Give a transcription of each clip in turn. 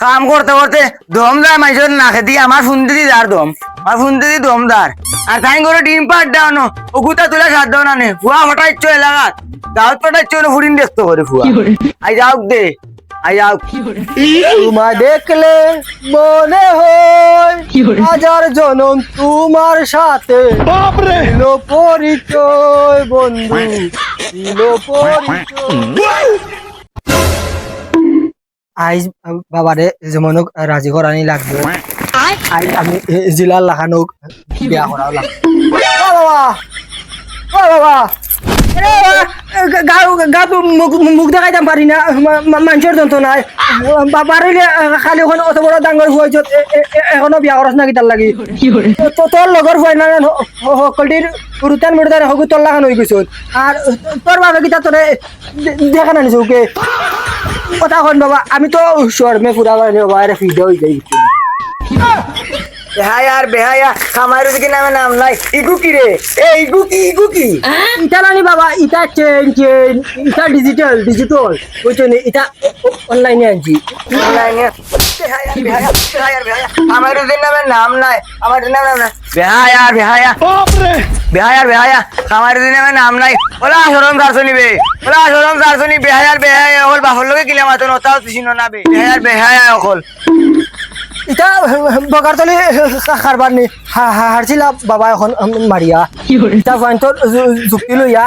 কাম করতে করতে দম যায় মাইসর না খেতে আমার শুনতে দি যার দম আমার শুনতে দি দমদার আর তাই করে ডিম পাট দাও না ওগুতা তুলে সার দাও না নে ফুয়া হঠাইছ এলাকাত গাঁত পাঠাইছ না ফুরিন দেখতে করে ফুয়া আই যাও দে আই যাও তোমায় দেখলে মনে হয় হাজার জনম তোমার সাথে দিল পরিচয় বন্ধু দিল পরিচয় আইজ বাবারে যেমন হোক রাজি করানি লাগবে আইজ আমি জিলার লাখানোক বিয়া করাও লাগবে ও বাবা ও বাবা মুখ দেখাইতাম পারি না মানুষের যন্ত্রণায় বাড়িলে খালি ওখানে অত বড় ডাঙর হয়েছ এখনো বিয়া করছ না কিতার লাগি তোর লগর হয় না সকলটির রুতান মুরতান হগু তোর লাগান হয়ে গেছ আর তোর বাবা কিতা তোরে দেখা না নিছ ওকে কথা কন বাবা আমি তো শর্মে পুরা করে বাবা আরে ফিদে হয়ে যাই বেহায়ার বেহায়া খামার দিকে নামে নাম নাই ইগু কি রে এ ইগু কি ইটা নানি বাবা ইটা চেন ইটা ডিজিটাল বুঝছো নি ইটা অনলাইনে আনছি অনলাইনে বেহায়ার বেহায়া বেহায়ার বেহায়া আমার দিকে নামে নাম নাই আমার দিকে নামে নাই বেহায়ার বেহায়া বেহায়ার বেহায়া খামার দিকে নামে নাম নাই ওলা শরম সারছনি বে ওলা শরম সারছনি বেহায়ার বেহায়া হল বাহর লগে কিলা মাতো নতাও চিনো না বে বেহায়ার বেহায়া হল ইটা বগারতলি খারবার নি হারছিলাম বাবা এখন মারিয়া ইটা পয়েন্টত যুক্তি লইয়া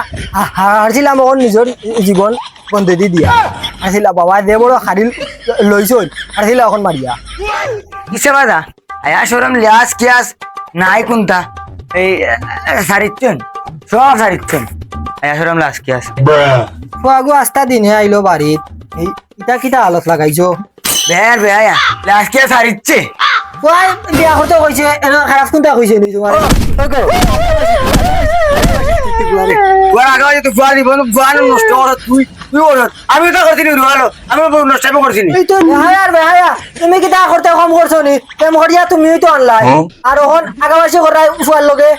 হারছিলাম এখন নিজের জীবন বন্ধে দি দিয়া হারছিলা বাবা দে বড় হারিল লইছই হারছিলা এখন মারিয়া কিসে বাজা আয়া শরম লিয়াস কিয়াস নাই কোনটা এই সারিচ্ছন সব সারিচ্ছন আয়া শরম লাস কিয়াস ফুয়াগু আস্তা দিনে আইলো বাড়িত এই ইটা কিটা আলত লাগাইছো বেহায়ার বেহায়া লাস কিয়াস সারিচ্ছে ফুয়াই বিয়া করতে কইছে এনে খারাপ কোনটা কইছে নি তোমার ফুয়ার আগে তো ফুয়া দিব ফুয়ার নষ্ট কর তুই কর আমি তো করছিনি রুয়ালো আমি নষ্ট করছিনি এই তো বেহায়া তুমি কিটা করতে কম করছো নি তেম করিয়া তুমিই তো অনলাইন আর এখন আগাবাসী করাই ফুয়ার লগে